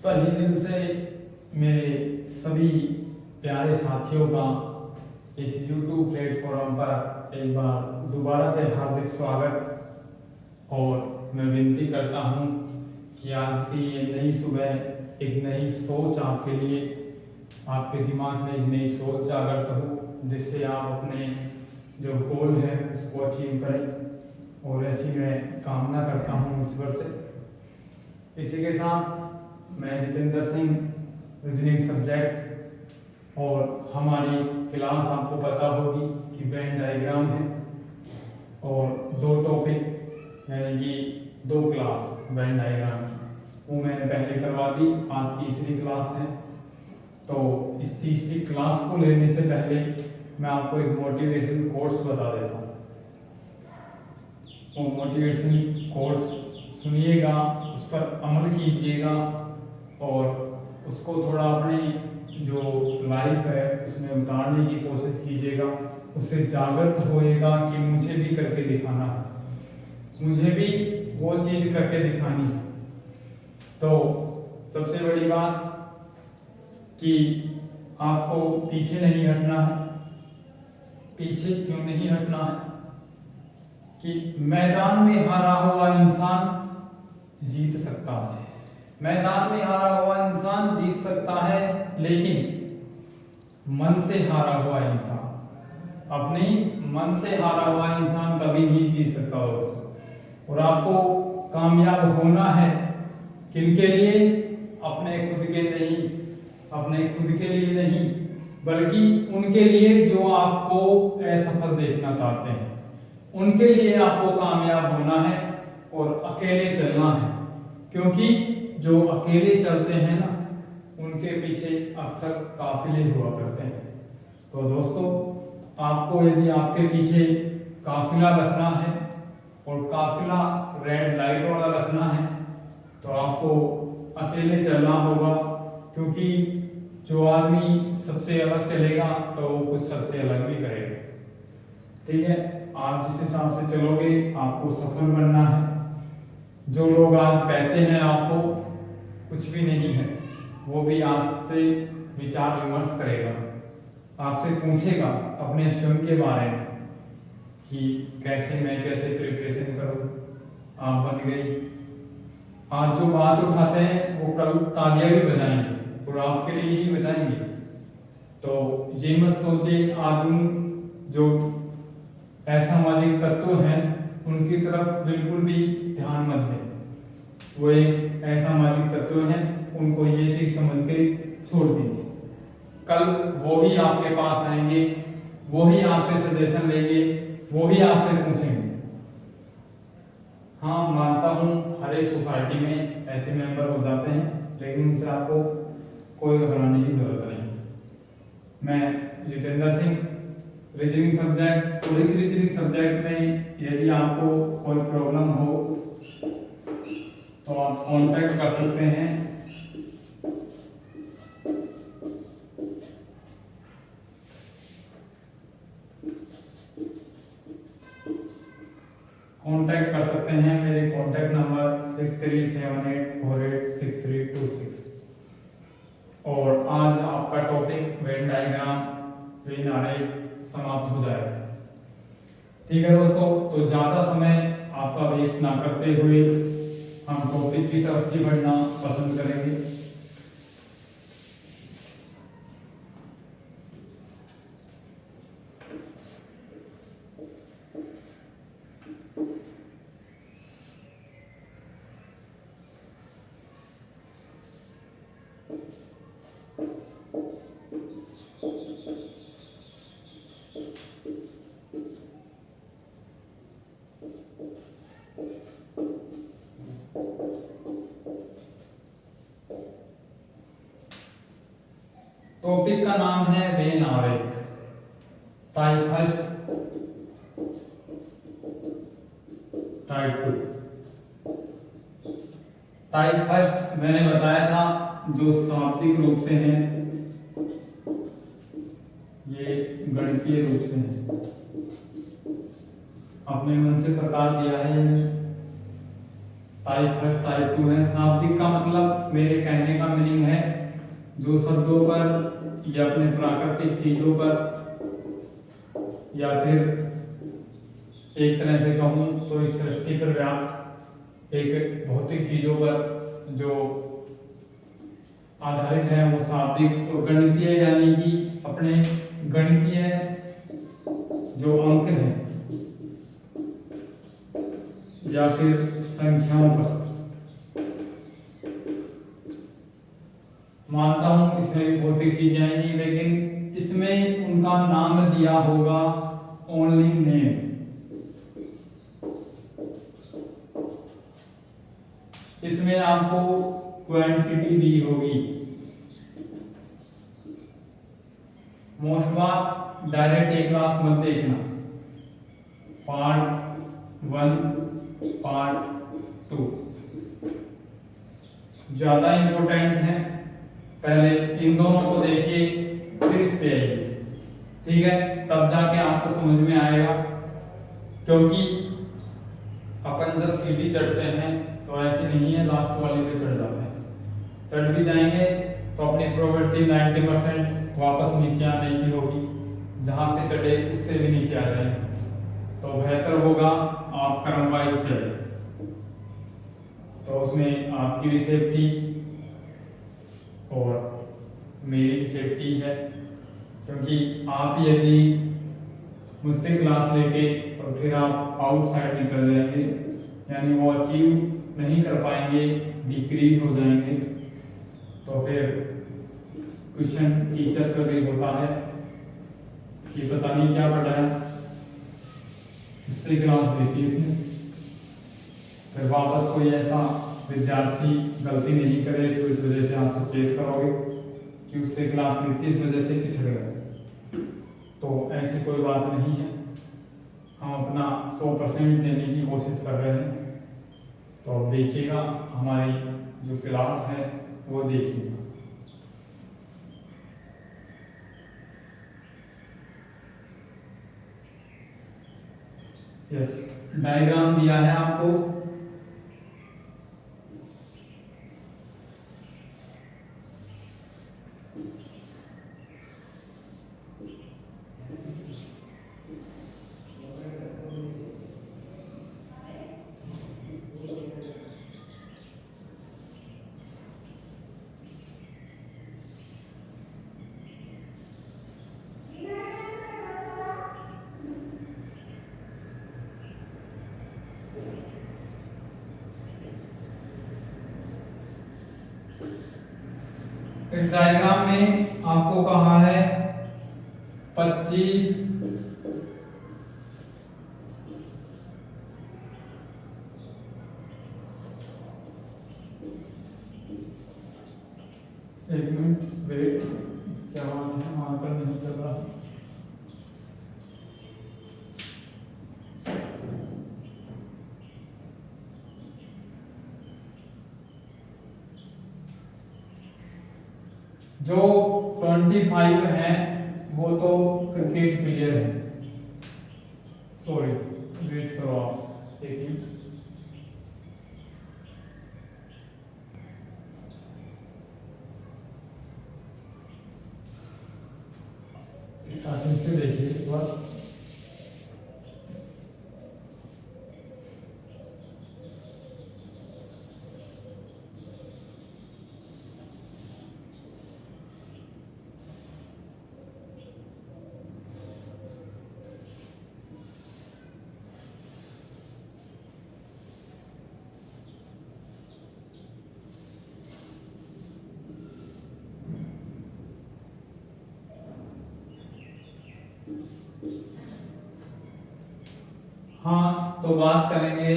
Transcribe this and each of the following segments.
तहे दिल से मेरे सभी प्यारे साथियों का इस YouTube प्लेटफॉर्म पर एक बार दोबारा से हार्दिक स्वागत। और मैं विनती करता हूँ कि आज की ये नई सुबह एक नई सोच आपके लिए, आपके दिमाग में एक नई सोच जागृत हो, जिससे आप अपने जो गोल है उसको अचीव करें। और ऐसी मैं कामना करता हूँ ईश्वर से। इसी के साथ मैं जितेंद्र सिंह, रीजनिंग सब्जेक्ट, और हमारी क्लास आपको पता होगी कि वेन डायग्राम है और 2 टॉपिक यानी कि 2 क्लास वेन डायग्राम की वो मैंने पहले करवा दी। आज तीसरी क्लास है। तो इस तीसरी क्लास को लेने से पहले मैं आपको एक मोटिवेशन कोट्स बता देता हूँ। वो मोटिवेशन कोट्स सुनिएगा, उस पर अमल कीजिएगा और उसको थोड़ा अपने जो लाइफ है उसमें उतारने की कोशिश कीजिएगा। उससे जागृत होएगा कि मुझे भी करके दिखाना है, मुझे भी वो चीज़ करके दिखानी है। तो सबसे बड़ी बात कि आपको पीछे नहीं हटना है। पीछे क्यों नहीं हटना है? कि मैदान में हारा हुआ इंसान जीत सकता है। मैदान में हारा हुआ इंसान जीत सकता है, लेकिन मन से हारा हुआ इंसान, अपने मन से हारा हुआ इंसान कभी नहीं जीत सकता दोस्तों। और आपको कामयाब होना है किनके लिए? अपने खुद के नहीं, अपने खुद के लिए नहीं, बल्कि उनके लिए जो आपको असफल देखना चाहते हैं। उनके लिए आपको कामयाब होना है और अकेले चलना है, क्योंकि जो अकेले चलते हैं ना, उनके पीछे अक्सर काफिले हुआ करते हैं। तो दोस्तों, आपको यदि आपके पीछे काफिला रखना है और काफिला रेड लाइट वाला रखना है, तो आपको अकेले चलना होगा। क्योंकि जो आदमी सबसे अलग चलेगा तो वो कुछ सबसे अलग भी करेगा। ठीक है, आप जिस हिसाब से चलोगे आपको सफल बनना है। जो लोग आज कहते हैं आपको कुछ भी नहीं है, वो भी आपसे विचार विमर्श करेगा, आपसे पूछेगा अपने स्वयं के बारे में कि कैसे प्रिपरेशन करूं। आप बन गई। आज जो बात उठाते हैं वो कल तालियां भी बजाएंगे और आपके लिए ही बजाएंगे। तो ये मत सोचे आज उन जो असामाजिक तत्व हैं उनकी तरफ बिल्कुल भी ध्यान मत दें। वो एक असामाजिक तत्व हैं, उनको ये चीज समझ के छोड़ दीजिए। कल वो ही आपके पास आएंगे, वो ही आपसे सजेशन लेंगे, वो ही आपसे पूछेंगे। हाँ, मानता हूँ हर एक सोसाइटी में ऐसे मेंबर हो जाते हैं, लेकिन उनसे आपको कोई घबराने की जरूरत नहीं। मैं जितेंद्र सिंह, रीजनिंग सब्जेक्ट, और इस रीजनिंग सब्जेक्ट में यदि आपको कोई प्रॉब्लम हो तो आप कांटेक्ट कर सकते हैं। कांटेक्ट कर सकते हैं मेरे कांटेक्ट नंबर 6378486326। और आज आपका टॉपिक वेन डायग्राम, वेन आरेख समाप्त हो जाएगा। ठीक है दोस्तों, तो ज्यादा समय आपका वेस्ट ना करते हुए हम टॉपिक की तरफ ही बढ़ना पसंद करेंगे। टॉपिक का नाम है वेन आरेख। Type first, type 2। Type first मैंने बताया था जो शाब्दिक रूप से है, ये गणितीय रूप से है। अपने मन से प्रकार दिया है। टाइप फर्स्ट टाइप टू है। शाब्दिक का मतलब मेरे कहने का मीनिंग है जो शब्दों पर या अपने प्राकृतिक चीजों पर या फिर एक तरह से कहूँ तो इस सृष्टि पर व्याप्त एक भौतिक चीजों पर जो आधारित है वो शाब्दिक। और गणितीय यानी कि अपने गणितीय जो अंक हैं या फिर संख्याओं पर। मानता हूं इसमें भी भौतिक चीजें आएंगी, लेकिन इसमें उनका नाम दिया होगा ओनली नेम। इसमें आपको क्वांटिटी दी होगी। मोस्ट बार डायरेक्ट एक क्लास मत देखना, पार्ट 1 पार्ट 2 ज्यादा इंपॉर्टेंट है। पहले इन दोनों को देखिए फिर इस पे आइए, ठीक है, तब जाके आपको समझ में आएगा। क्योंकि अपन जब सीढ़ी चढ़ते हैं तो ऐसी नहीं है लास्ट वाले पे चढ़ जाते हैं, चढ़ भी जाएंगे तो अपनी प्रोबेबिलिटी 90% वापस नीचे आने की होगी। जहां से चढ़े उससे भी नीचे आ जाए तो बेहतर होगा आप क्रम वाइज चढ़े, तो उसमें आपकी भी सेफ्टी और मेरी भी सेफ्टी है। क्योंकि आप यदि मुझसे क्लास लेके और फिर आप आउटसाइड निकल जाएंगे यानी वो अचीव नहीं कर पाएंगे, डिक्रीज हो जाएंगे, तो फिर क्वेश्चन टीचर पर भी होता है कि पता नहीं क्या पढ़ाया, उससे क्लास ली थी इसने। फिर वापस कोई ऐसा विद्यार्थी गलती नहीं करे तो इस वजह से आप सचेत करोगे कि उससे क्लास ली थी इस वजह से पिछड़ गए। तो ऐसी कोई बात नहीं है, हम अपना 100% देने की कोशिश कर रहे हैं। तो अब देखिएगा हमारी जो क्लास है वो देखिएगा। यस, डायग्राम दिया है आपको। इस डायग्राम में आपको कहा है 25 एक मिनट वेट, क्या बात है वहां पर नहीं चल रहा। जो 25 है वो तो क्रिकेट प्लेयर है, सॉरी वेट करो आप एक मिनट। स्टार्टिंग से देखिए एक बार। हाँ, तो बात करेंगे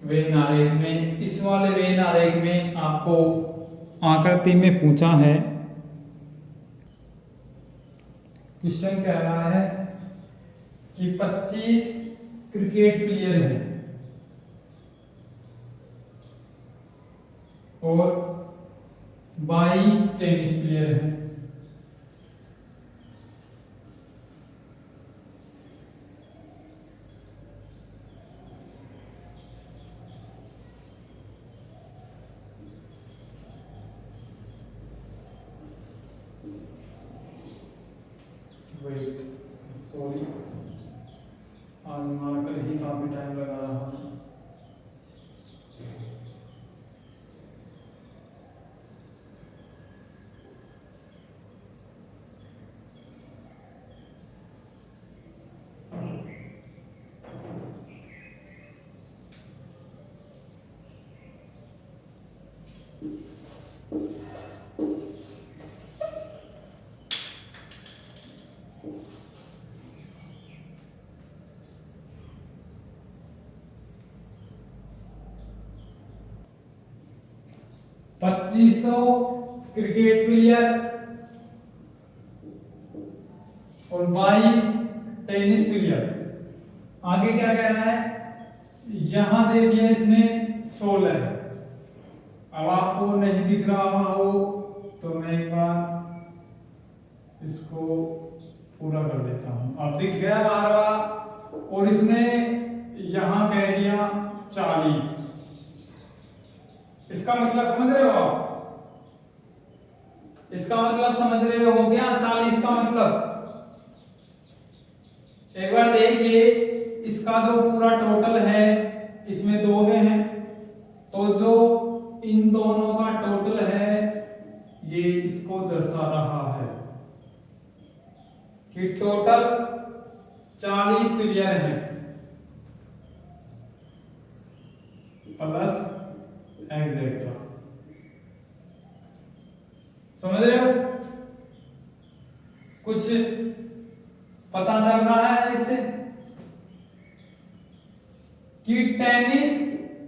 वेन आरेख में। इस वाले वेन आरेख में आपको आकृति में पूछा है, क्वेश्चन कह रहा है कि 25 क्रिकेट प्लेयर हैं और 22 टेनिस प्लेयर हैं। वेट, सॉरी, आज हमारा कल ही काफी टाइम लगा रहा है। पच्चीस तो क्रिकेट प्लेयर और 22 टेनिस प्लेयर। आगे क्या कह रहा है, यहां दे दिया इसने 16। अब आपको नहीं दिख रहा हो तो मैं एक बार इसको पूरा कर देता हूं। अब दिख गया 12 और इसने यहां कह दिया 40। इसका मतलब समझ रहे हो आप? इसका मतलब समझ रहे हो गया 40 का मतलब। एक बार देखिए, इसका जो पूरा टोटल है इसमें 2 हैं, तो जो इन दोनों का टोटल है ये इसको दर्शा रहा है कि टोटल 40 प्लेयर हैं प्लस एग्जेक्ट्रा। समझ रहे हो? कुछ पता चल रहा है इससे कि टेनिस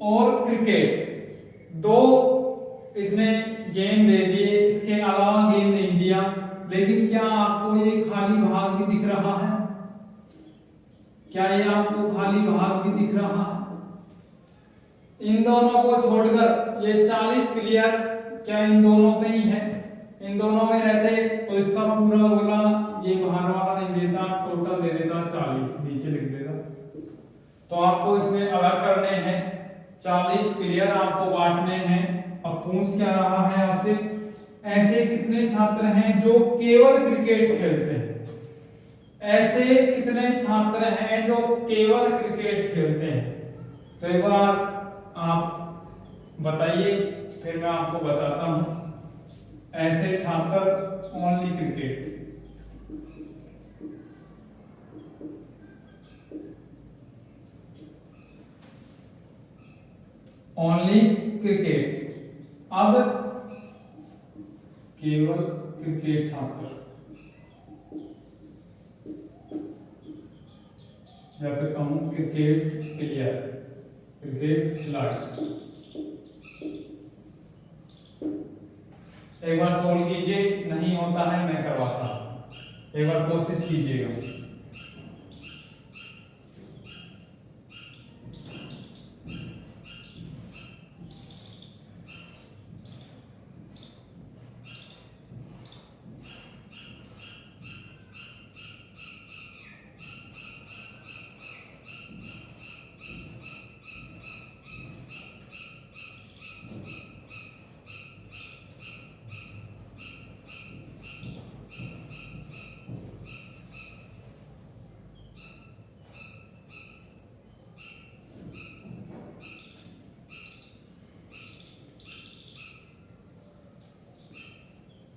और क्रिकेट 2 इसने गेम दे दिए, इसके अलावा गेम नहीं दिया। लेकिन क्या आपको ये खाली भाग भी दिख रहा है? क्या ये आपको खाली भाग भी दिख रहा है? इन दोनों को छोड़कर ये 40 प्लेयर क्या इन दोनों में ही है? इन दोनों में रहते तो इसका पूरा गोला ये बाहर वाला नहीं देता, टोटल दे देता 40, नीचे लिख देता। तो आपको इसमें अलग करने हैं, 40 प्लेयर आपको बांटने हैं। अब पूछ क्या रहा है आपसे, ऐसे कितने छात्र हैं जो केवल क्रिकेट खेलते हैं? ऐसे कितने छात्र हैं जो केवल क्रिकेट खेलते हैं? तो एक बार आप बताइए, फिर मैं आपको बताता हूं। ऐसे छात्र ओनली क्रिकेट, ओनली क्रिकेट। अब केवल क्रिकेट छात्र या फिर कहूं क्रिकेट प्लेयर, क्रिकेट खिलाड़ी। एक बार सोल्व कीजिए, नहीं होता है मैं करवाता हूं, एक बार कोशिश कीजिएगा।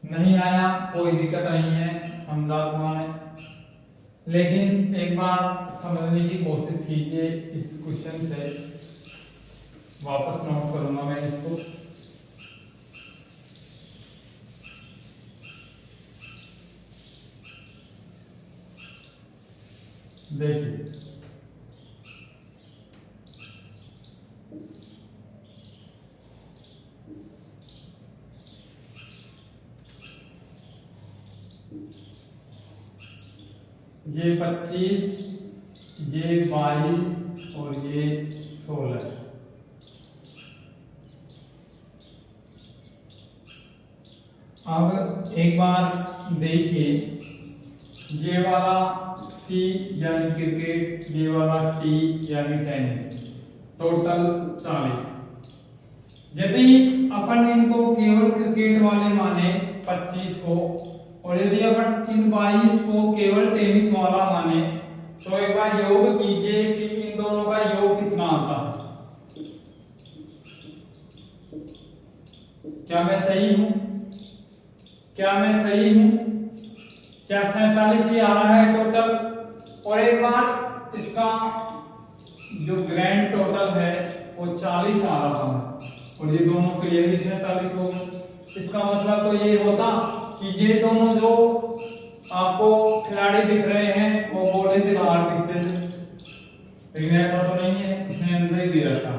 नहीं आया कोई दिक्कत नहीं है, समझा दूंगा मैं। लेकिन एक बार समझने की कोशिश कीजिए इस क्वेश्चन से। वापस नोट करूंगा मैं इसको। देखिए, ये 25, ये 22 और ये 16। अब एक बार देखिए, ये वाला C यानी क्रिकेट, ये वाला T यानी टेनिस, टोटल 40। यदि अपन इनको केवल क्रिकेट वाले माने 25 को और यदि अपन इन 22 को केवल टेनिस वाला माने तो एक बार योग कीजिए कि इन दोनों का योग कितना आता है। क्या मैं सही हूं? क्या मैं सही हूं? क्या 47 ही आ रहा है टोटल? और एक बार इसका जो ग्रैंड टोटल है वो 40 आ रहा है और ये दोनों क्लियरली 47 हो गए। इसका मतलब तो ये होता कि ये दोनों जो आपको खिलाड़ी दिख रहे हैं वो बॉडी से बाहर दिखते थे, लेकिन ऐसा तो नहीं है, इसने अंदर ही दे रखा है।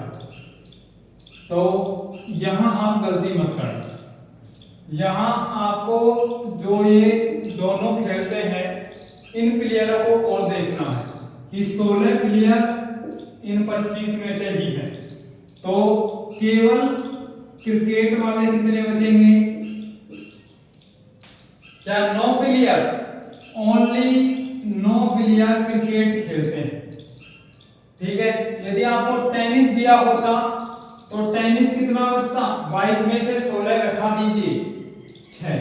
तो यहां आप गलती मत करना। यहां आपको जो ये दोनों खेलते हैं इन प्लेयरों को और देखना है कि 16 प्लेयर इन 25 में से ही है। तो केवल क्रिकेट वाले कितने बचेंगे? क्या 9 प्लेयर? ओनली 9 प्लेयर क्रिकेट खेलते हैं। ठीक है, यदि आपको टेनिस दिया होता तो टेनिस कितना बचता? 22 में से 16 घटा दीजिए 6।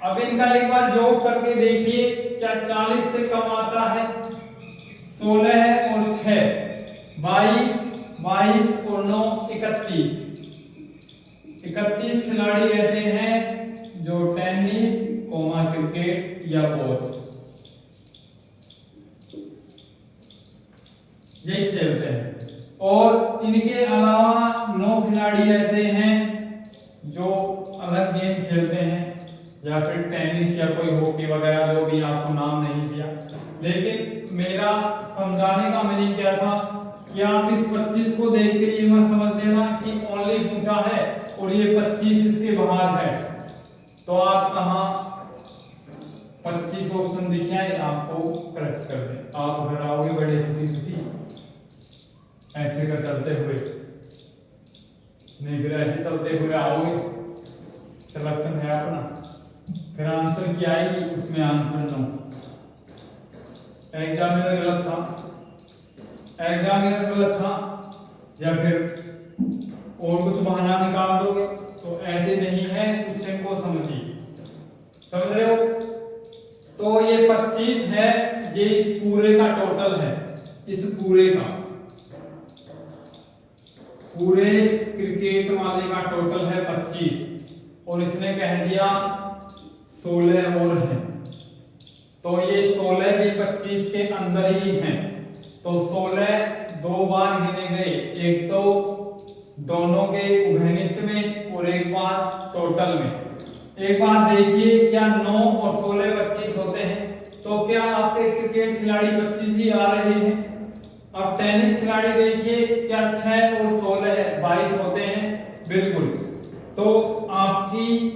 अब इनका एक बार योग करके देखिए क्या 40 से कम आता है? 16 है और 6 22 22 और 9 31। 31 खिलाड़ी ऐसे हैं जो टेनिस क्रिकेट या बोथ ये खेलते हैं। और इनके अलावा 9 खिलाड़ी ऐसे हैं जो अलग गेम खेलते हैं या फिर टेनिस या कोई हॉकी वगैरह, जो भी आपको नाम नहीं दिया। लेकिन मेरा समझाने का मीनिंग क्या था कि आप इस 25 को देख के ये मत समझ लेना कि ओनली पूछा है और ये 25 इसके बाहर है। तो आप कहां 25 ऑप्शन दिखे हैं आपको करेक्ट कर दे। आप घर आओगे बड़े खुशी खुशी ऐसे कर चलते हुए, नहीं फिर ऐसे चलते हुए आओगे, सिलेक्शन है अपना, फिर आंसर क्या आएगी उसमें आंसर नो। एग्जामिनर गलत था, एग्जामिनर गलत था या फिर और कुछ बहाना निकाल दोगे, तो ऐसे नहीं है। क्वेश्चन को समझिए, समझ रहे हो? तो ये 25 है, ये इस पूरे का टोटल है, इस पूरे का, पूरे क्रिकेट वाले का टोटल है 25 और इसने कह दिया 16 और है, तो ये 16 भी 25 के अंदर ही हैं। तो 16 दो बार गिने गए, एक तो दोनों के उभयनिष्ठ में और एक बार टोटल में। एक बार देखिए क्या 9 और 16 25 होते हैं, तो क्या आपके क्रिकेट खिलाड़ी 25 ही आ रहे हैं? अब टेनिस खिलाड़ी देखिए क्या 6 और 16 22 होते हैं, बिल्कुल। तो आपकी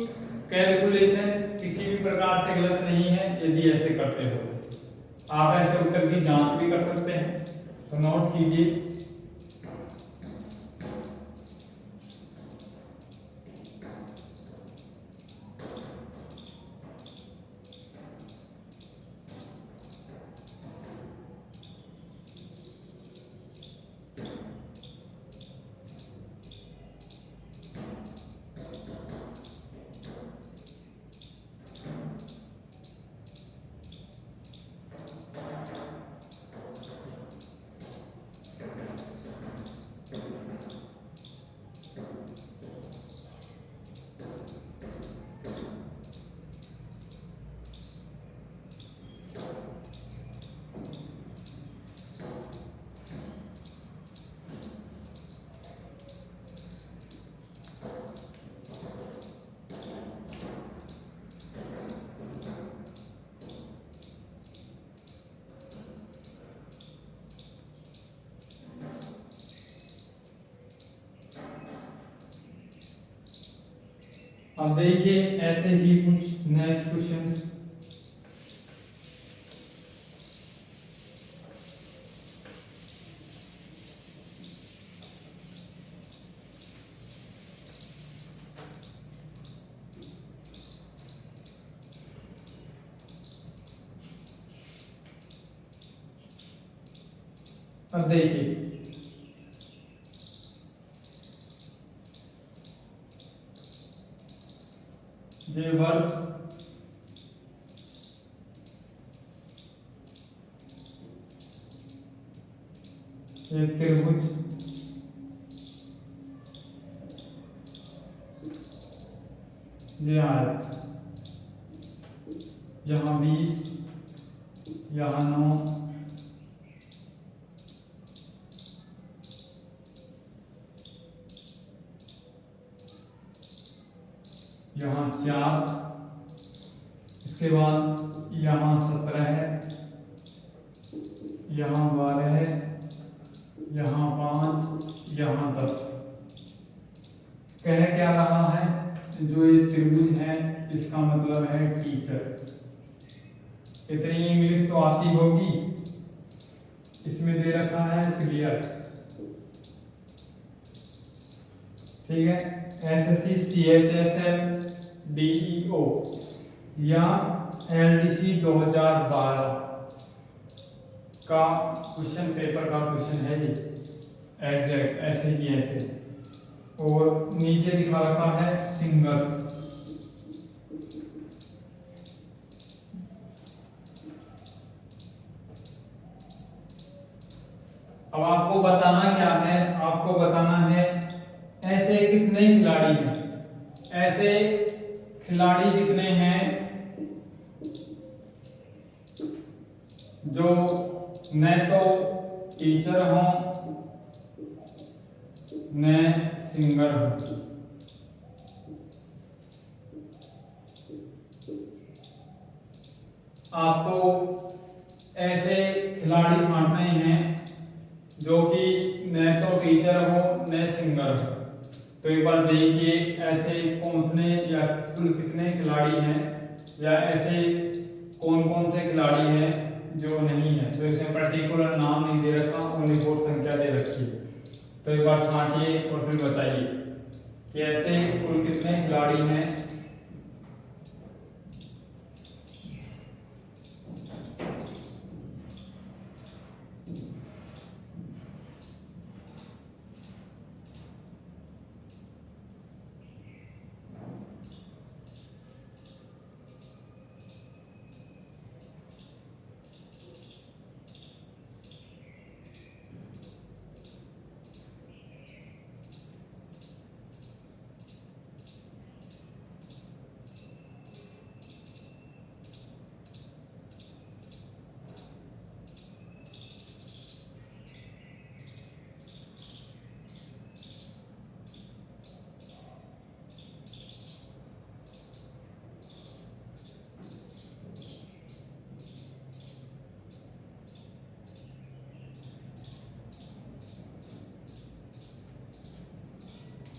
कैलकुलेशन किसी भी प्रकार से गलत नहीं है यदि ऐसे करते हो। आप ऐसे उत्तर की जांच भी कर सकते हैं, तो नोट कीजिए। अब देखिए ऐसे ही कुछ नेक्स्ट क्वेश्चंस। अब देखिए ये वर्ग ये त्रिभुज, ये आयत, यहाँ 20, यहाँ 9, यहाँ 4, इसके बाद यहाँ 17 है, यहाँ 12 है, यहाँ 5, यहाँ 10। कह क्या रहा है, जो ये त्रिभुज है इसका मतलब है टीचर। इतनी इंग्लिश तो आती होगी। इसमें दे रखा है क्लियर, ठीक है। एसएससी CHSL DEO या LDC 2012 का क्वेश्चन पेपर का क्वेश्चन है ये, एग्जैक्ट ऐसे की ऐसे। और नीचे दिखा रखा है सिंगर्स। अब आपको बताना क्या है, आपको बताना है ऐसे कितने खिलाड़ी हैं, ऐसे खिलाड़ी कितने हैं जो न तो टीचर हों न सिंगर हो। आपको ऐसे खिलाड़ी छांटने हैं जो कि न तो टीचर हो न सिंगर हो। तो एक बार देखिए ऐसे कितने या कुल कितने खिलाड़ी हैं, या ऐसे कौन कौन से खिलाड़ी हैं जो नहीं है। तो इसमें पर्टिकुलर नाम नहीं दे रखा, ओनली वोट संख्या दे रखी है। तो एक बार छांटिए और फिर बताइए कि ऐसे कुल कितने खिलाड़ी हैं।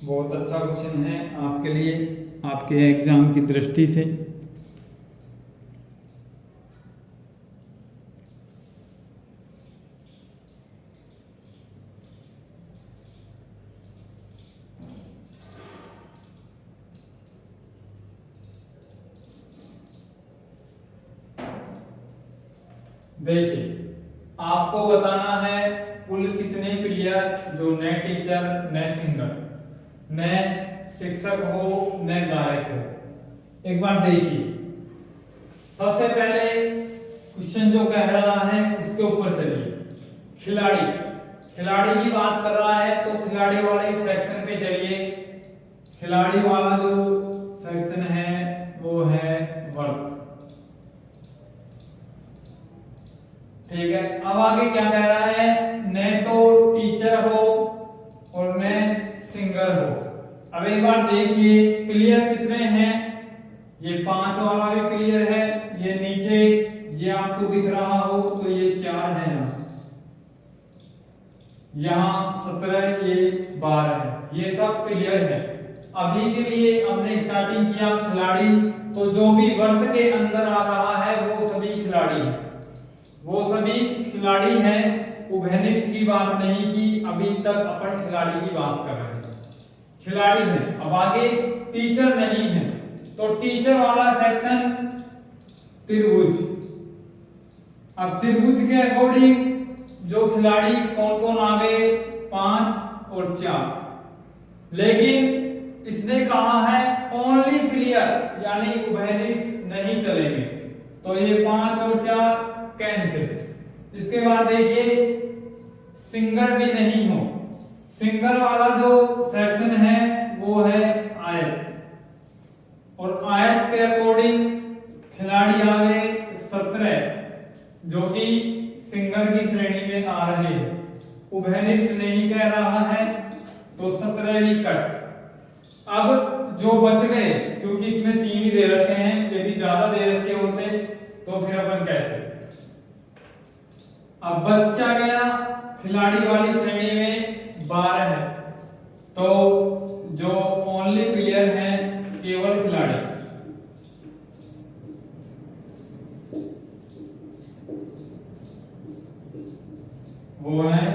बहुत अच्छा क्वेश्चन है आपके लिए, आपके एग्जाम की दृष्टि से। देखिए आपको बताना है कुल कितने प्लेयर जो न टीचर न सिंगर न शिक्षक हो न गायक हो। एक बार देखिए, सबसे पहले क्वेश्चन जो कह रहा है उसके ऊपर चलिए। खिलाड़ी की बात कर रहा है तो खिलाड़ी वाले सेक्शन पे चलिए। खिलाड़ी वाला जो सेक्शन है वो है वर्त, ठीक है। अब आगे क्या कह रहा है, न तो टीचर हो और न सिंगर हो। अब एक बार देखिए प्लेयर कितने हैं, ये 5 वाला भी प्लेयर है, ये नीचे ये आपको दिख रहा हो तो ये 4 है, यहाँ 17, ये 12 है, ये सब प्लेयर है। अभी के लिए हमने स्टार्टिंग किया खिलाड़ी, तो जो भी वर्त के अंदर आ रहा है वो सभी खिलाड़ी है, वो सभी खिलाड़ी हैं। उभयनिष्ठ की बात नहीं की, अभी तक अपन खिलाड़ी की बात कर रहे हैं। खिलाड़ी है, अब आगे टीचर नहीं है, तो टीचर वाला सेक्शन त्रिभुज। अब त्रिभुज के अकॉर्डिंग जो खिलाड़ी कौन कौन आ गए, 5 और 4। लेकिन इसने कहा है ओनली प्लेयर, यानी उभयनिष्ठ नहीं चलेंगे, तो ये 5 और 4 कैंसिल। इसके बाद देखिए सिंगल भी नहीं हो। सिंगल वाला जो सेक्शन है वो है आयत, और आयत के अकॉर्डिंग खिलाड़ी आ गए 17 जो कि सिंगल की श्रेणी में आ रहे हैं। उभयनिष्ठ नहीं कह रहा है तो 17 भी कट। अब जो बच गए, क्योंकि इसमें 3 ही दे रखे हैं, यदि ज्यादा दे रखे होते तो फिर अपन कहते। अब बच क्या गया, खिलाड़ी वाली श्रेणी में 12 है, तो जो ओनली प्लेयर है, केवल खिलाड़ी, वो है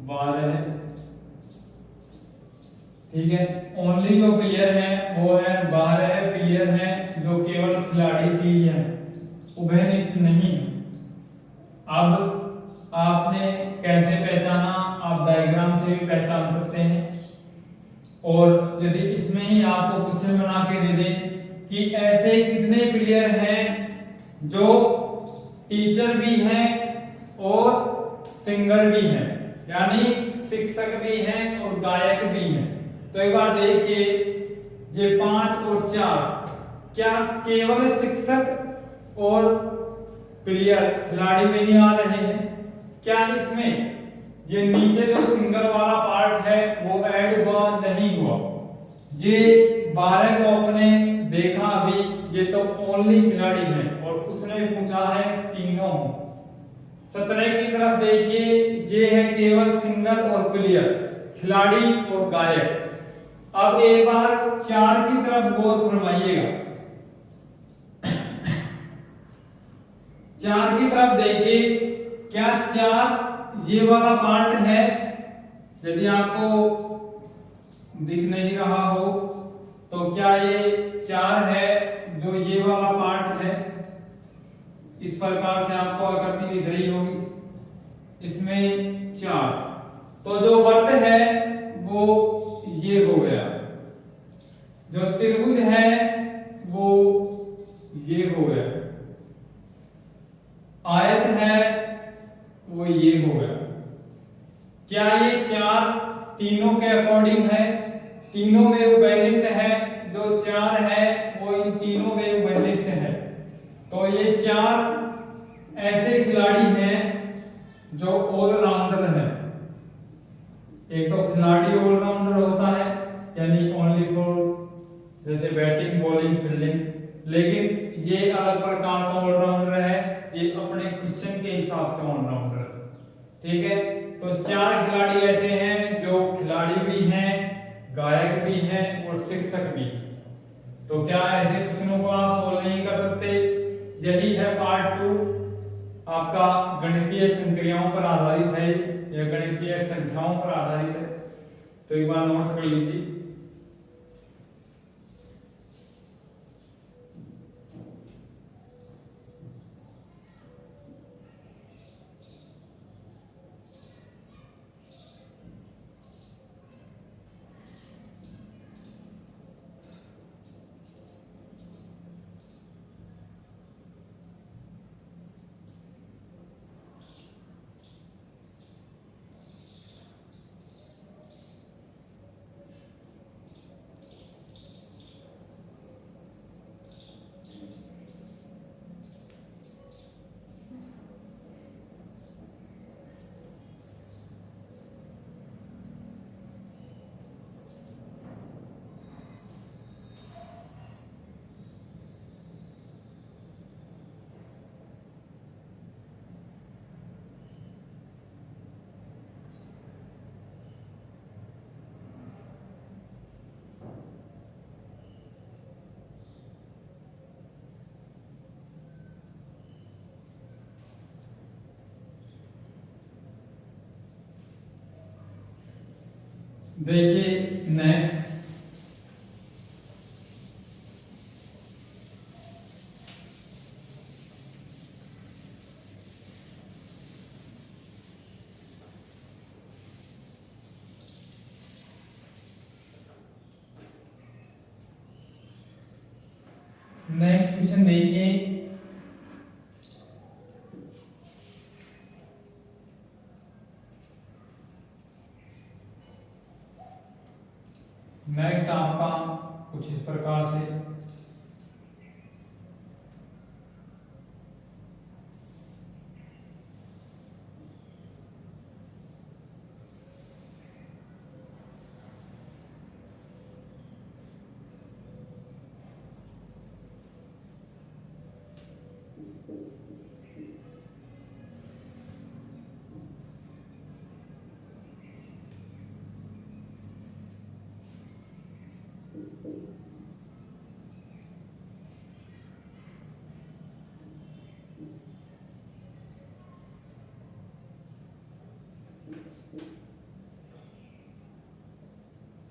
12 है। ठीक है, ओनली जो प्लेयर है वो है 12 प्लेयर हैं जो केवल खिलाड़ी ही हैं, उभयनिष्ठ नहीं। अब आपने कैसे पहचाना, आप डायग्राम से भी पहचान सकते हैं। और यदि इसमें ही आपको क्वेश्चन बना के दे दें कि ऐसे कितने प्लेयर हैं जो टीचर भी हैं और सिंगर भी हैं, यानी शिक्षक भी हैं और गायक भी हैं, तो एक बार देखिए ये 5 और 4 क्या केवल शिक्षक और प्लेयर खिलाड़ी में ही आ रहे हैं? क्या इसमें ये नीचे जो सिंगर वाला पार्ट है वो ऐड हुआ? नहीं हुआ। ये 12 को अपने देखा अभी, ये तो ओनली खिलाड़ी है और उसने पूछा है तीनों। 17 की तरफ देखिए, ये है केवल सिंगर और प्लेयर, खिलाड़ी और गायक। अब एक बार 4 की तरफ गौर फरमाइएगा। 4 की तरफ देखिए, क्या 4 ये वाला पार्ट है? यदि आपको दिख नहीं रहा हो तो क्या ये 4 है जो ये वाला पार्ट है? इस प्रकार से आपको आकृति दिख रही होगी, इसमें 4, तो जो वर्त है वो ये हो गया, जो त्रिभुज है वो ये हो गया, आयत है वो ये हो गया। क्या ये 4 तीनों के अकॉर्डिंग है? तीनों में उभयनिष्ठ है, जो 4 है वो इन तीनों में उभयनिष्ठ है। तो ये 4 ऐसे खिलाड़ी हैं जो ऑलराउंडर है। एक तो खिलाड़ी ऑलराउंडर होता है, यानी ओनली फॉर जैसे बैटिंग, बॉलिंग, फील्डिंग, लेकिन ये अलग प्रकार का ऑलराउंडर है, ये अपने क्वेश्चन के हिसाब से ऑलराउंडर है। ठीक है, तो 4 खिलाड़ी ऐसे हैं जो खिलाड़ी भी हैं, गायक भी हैं और शिक्षक भी हैं। तो क्या ऐसे क्वेश्चनों को आप सोल्व नहीं कर सकते? यही है पार्ट 2 आपका, गणितीय संक्रियाओं पर आधारित है या गणितीय संख्याओं पर आधारित है। तो एक बार नोट कर लीजिए। देखिए नेक्स्ट, क्वेश्चन देखिए।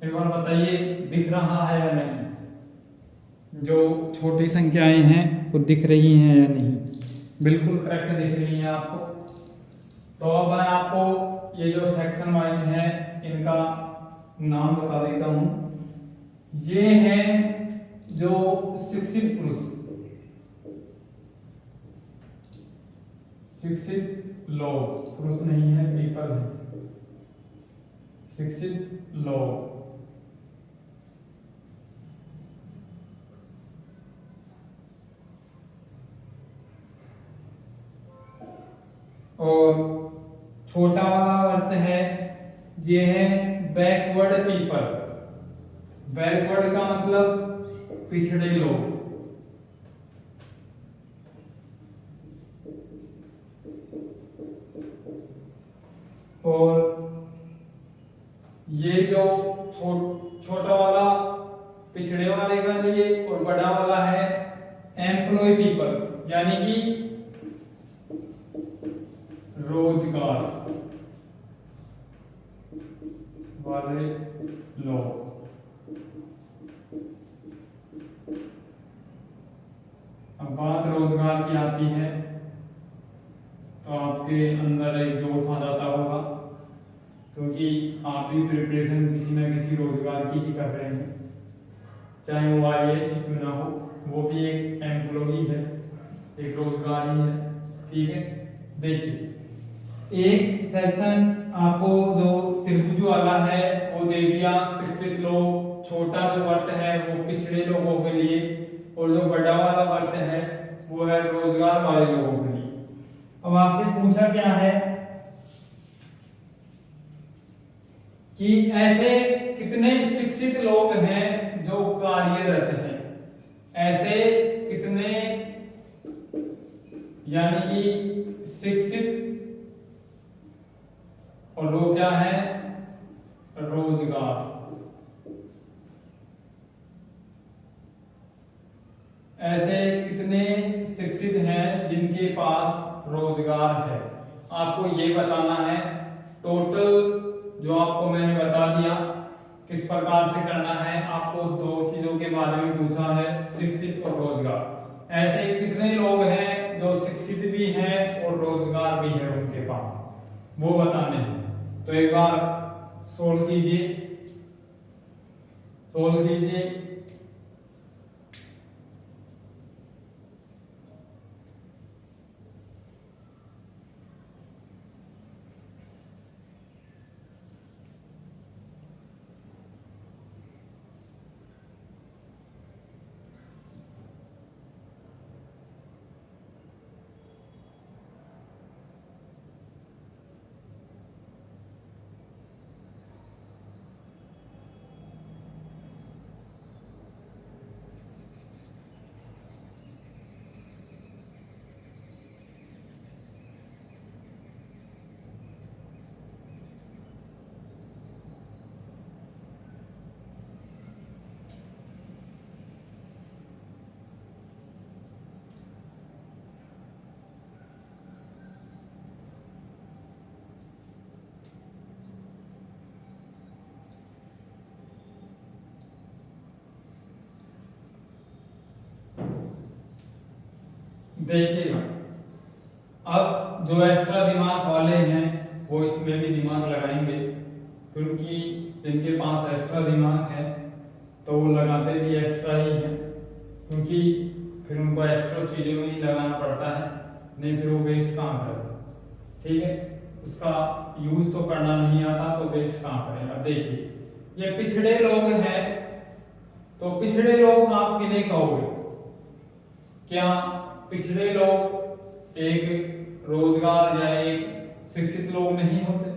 एक बार बताइए दिख रहा है या नहीं? जो छोटी संख्याएं हैं वो दिख रही हैं या नहीं? बिल्कुल करेक्ट दिख रही हैं आपको। तो अब मैं आपको ये जो सेक्शन वाइज है इनका नाम बता देता हूं। ये हैं जो शिक्षित पुरुष, शिक्षित लोग, पुरुष नहीं है पीपल है, शिक्षित लोग। और छोटा वाला अर्थ है ये है बैकवर्ड पीपल। बैकवर्ड का मतलब पिछड़े लोग। और ये जो छोटा वाला पिछड़े वाले का लिए और बड़ा वाला है एम्प्लॉय पीपल, यानी कि रोजगार वाले लोग। अब बात रोजगार की आती है तो आपके अंदर एक जोश आ जाता होगा, क्योंकि आप भी प्रिपरेशन किसी न किसी रोजगार की ही कर रहे हैं, चाहे वो IAS क्यों ना हो, वो भी एक एम्प्लॉई है, एक रोजगार ही है। ठीक है, देखिए एक सेक्शन आपको जो त्रिभुज वाला है वो दे दिया शिक्षित लोग, छोटा जो वर्त है वो पिछड़े लोगों के लिए, और जो बड़ा वाला वर्त है वो है रोजगार वाले लोगों के लिए। अब आपसे पूछा क्या है कि ऐसे कितने शिक्षित लोग हैं जो कार्यरत हैं, ऐसे कितने, यानी कि शिक्षित और वो क्या है रोजगार। ऐसे कितने शिक्षित हैं जिनके पास रोजगार है, आपको ये बताना है। टोटल जो आपको मैंने बता दिया किस प्रकार से करना है, आपको दो चीजों के बारे में पूछा है, शिक्षित और रोजगार। ऐसे कितने लोग हैं जो शिक्षित भी हैं और रोजगार भी है उनके पास, वो बताने हैं। तो एक बार सोल्व कीजिए, सोल्व कीजिए। देखिएगा, अब जो एक्स्ट्रा दिमाग वाले हैं वो इसमें भी दिमाग लगाएंगे, क्योंकि जिनके पास एक्स्ट्रा दिमाग है तो वो लगाते भी एक्स्ट्रा ही है, क्योंकि फिर उनको एक्स्ट्रा चीज़ों में ही लगाना पड़ता है, नहीं फिर वो वेस्ट कहाँ करेगा। ठीक है, उसका यूज तो करना नहीं आता तो वेस्ट कहाँ करेगा। देखिए ये पिछड़े लोग हैं, तो पिछड़े लोग आप किन्हें कहोगे? क्या पिछड़े लोग एक रोजगार या एक शिक्षित लोग नहीं होते?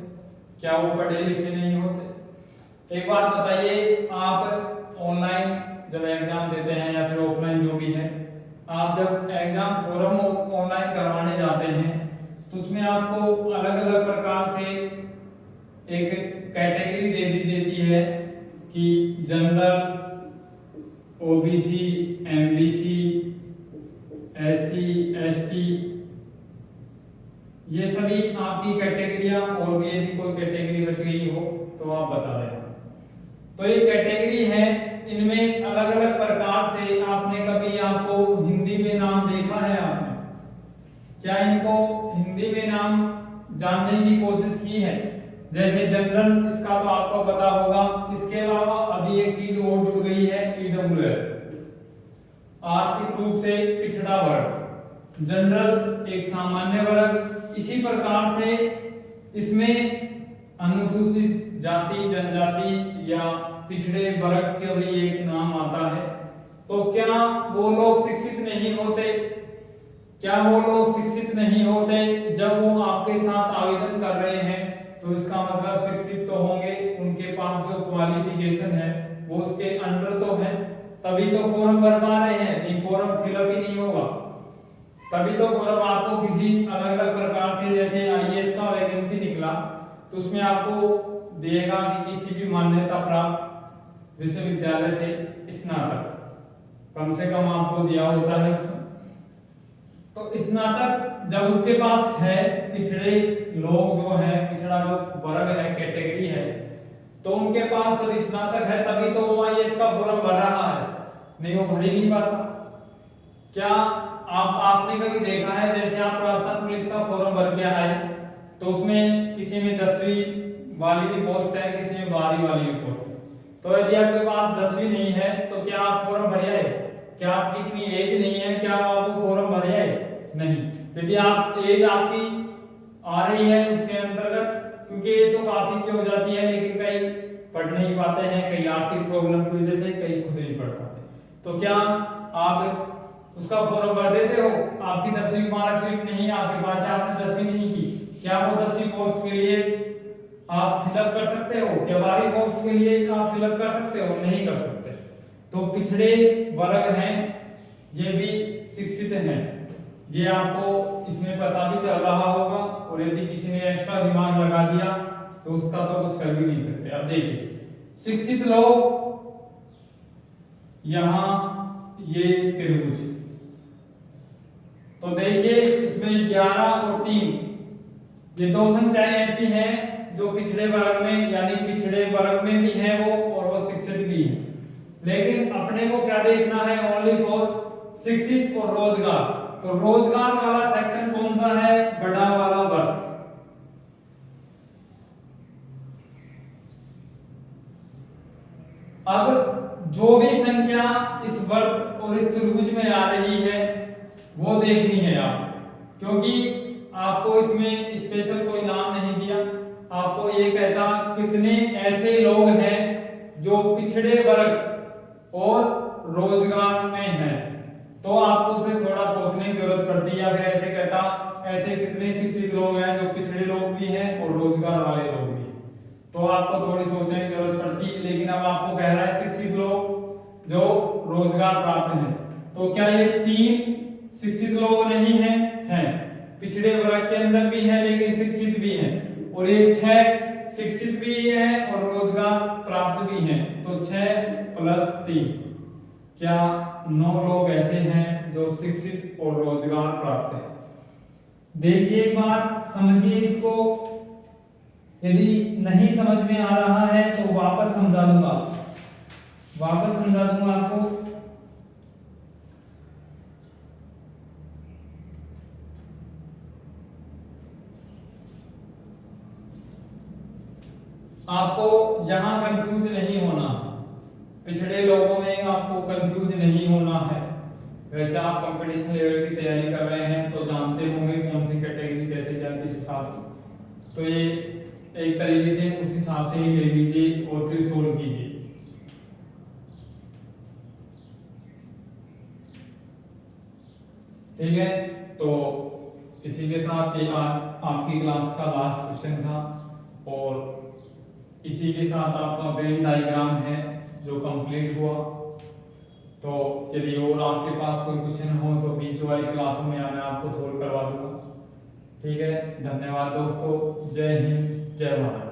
क्या वो पढ़े लिखे नहीं होते? एक बात बताइए, आप ऑनलाइन जब एग्जाम देते हैं या फिर ऑफलाइन जो भी है, आप जब एग्जाम फॉर्म ऑनलाइन करवाने जाते हैं तो उसमें आपको अलग अलग प्रकार से एक कैटेगरी दे दी देती है कि general, OBC, MBC, SC, ST, ये सभी आपकी कैटेगरियां, और भी यदि कोई कैटेगरी बच गई हो तो आप बता देना। तो ये कैटेगरी है, इनमें अलग अलग प्रकार से आपने कभी आपको हिंदी में नाम देखा है आपने क्या इनको हिंदी में नाम जानने की कोशिश की है? जैसे जनरल, इसका तो आपको पता होगा। इसके अलावा अभी एक चीज और जुड़ गई है, ईडब्ल्यूएस, आर्थिक रूप से पिछड़ा वर्ग। जनरल एक सामान्य वर्ग, इसी प्रकार से इसमें अनुसूचित जाति, जनजाति या पिछड़े वर्ग का भी एक नाम आता है। तो क्या वो लोग शिक्षित नहीं होते? क्या वो लोग शिक्षित नहीं होते? जब वो आपके साथ आवेदन कर रहे हैं तो इसका मतलब शिक्षित तो होंगे, उनके पास जो क्वालिफिकेशन है वो उसके अंडर तो है, तभी तो फॉर्म भर पा रहे हैं। नहीं फॉर्म फिलअप ही नहीं होगा, तभी तो फॉर्म आपको किसी अलग अलग प्रकार से, जैसे आईएएस का वैकेंसी निकला तो उसमें आपको देगा कि किसी भी मान्यता प्राप्त विश्वविद्यालय से स्नातक कम से कम आपको दिया होता है उसमें। तो स्नातक जब उसके पास है, पिछड़े लोग जो है, पिछड़ा जो वर्ग है, कैटेगरी है, तो उनके पास जब स्नातक है तभी तो वो आईएएस का फॉर्म भर रहा है, नहीं वो भर ही नहीं पाता। क्या आपने कभी देखा है, जैसे आप राजस्थान पुलिस का फॉर्म भर के आए तो उसमें किसी में 10वीं वाली भी पोस्ट है, किसी में 12वीं वाली भी पोस्ट है, तो यदि आपके पास 10वीं नहीं है तो क्या आप फॉर्म भर आए? क्या आपकी इतनी एज नहीं है, क्या आप वो फॉर्म भर आए? नहीं। यदि आप एज आपकी आ रही है उसके अंतर्गत, क्योंकि एज तो काफी की हो जाती है, लेकिन कई पढ़ नहीं पाते हैं, कई आर्थिक प्रॉब्लम की वजह से, कई खुद नहीं पढ़ पाते, तो क्या आप उसका फॉर्म भर देते हो? आपकी 10वीं मार्कशीट नहीं आपके पास है, आपने 10वीं नहीं की, क्या वो 10वीं पोस्ट के लिए आप फिलअप कर सकते हो? क्या 12वीं पोस्ट के लिए आप फिलअप कर सकते हो? नहीं कर सकते। तो पिछड़े वर्ग हैं, ये भी शिक्षित हैं, ये आपको इसमें पता भी चल रहा होगा, और यदि किसी ने एक्स्ट्रा दिमाग लगा दिया तो उसका तो कुछ कर भी नहीं सकते। अब देखिए शिक्षित लोग, यहां ये त्रिभुज, तो देखिए इसमें 11 और 3, ये दो संख्याएं ऐसी हैं जो पिछड़े वर्ग में, यानी पिछड़े वर्ग में भी है वो, और वो शिक्षित भी है। लेकिन अपने को क्या देखना है? ओनली फॉर शिक्षित और रोजगार। तो रोजगार वाला सेक्शन कौन सा है? बड़ा वाला वर्ग। अब जो भी संख्या इस वर्ग और इस त्रिभुज में आ रही है वो देखनी है आप, क्योंकि आपको इसमें स्पेशल कोई नाम नहीं दिया, आपको ये कहता कितने ऐसे लोग हैं जो पिछड़े वर्ग और रोजगार में हैं, तो आपको फिर थोड़ा सोचने की जरूरत पड़ती है। अगर ऐसे कहता ऐसे कितने शिक्षित लोग हैं जो पिछड़े लोग भी हैं और रोजगार वाले लोग भी, तो आपको थोड़ी सोचने की जरूरत पड़ती है। लेकिन अब आपको कह रहा है शिक्षित लोग जो रोजगार प्राप्त हैं, तो क्या ये 3 शिक्षित लोग नहीं हैं? हैं, पिछड़े वर्ग के अंदर भी हैं लेकिन शिक्षित भी हैं, और ये 6 शिक्षित भी हैं और रोजगार प्राप्त भी हैं, तो 6 + 3 क्या 9 लोग ऐसे हैं जो शिक्षित और रोजगार प्राप्त है। देखिए एक बार समझिए इसको, यदि नहीं समझ में आ रहा है तो वापस समझा दूंगा, आपको। आपको यहां कंफ्यूज नहीं होना, पिछड़े लोगों में आपको कंफ्यूज नहीं होना है। वैसे आप कंपटीशन लेवल की तैयारी कर रहे हैं तो जानते होंगे कौन सी कैटेगरी कैसे क्या किस हिसाब से, तो ये एक तरीके से उस हिसाब से ही ले लीजिए और फिर सोल्व कीजिए। ठीक है, तो इसी के साथ ये आज आपकी क्लास का लास्ट क्वेश्चन था, और इसी के साथ आपका वेन डायग्राम है जो कंप्लीट हुआ। तो यदि और आपके पास कोई क्वेश्चन हो तो बीच वाली क्लासों में मैं आपको सोल्व करवा दूंगा। ठीक है, धन्यवाद दोस्तों। जय हिंद, जय भारत।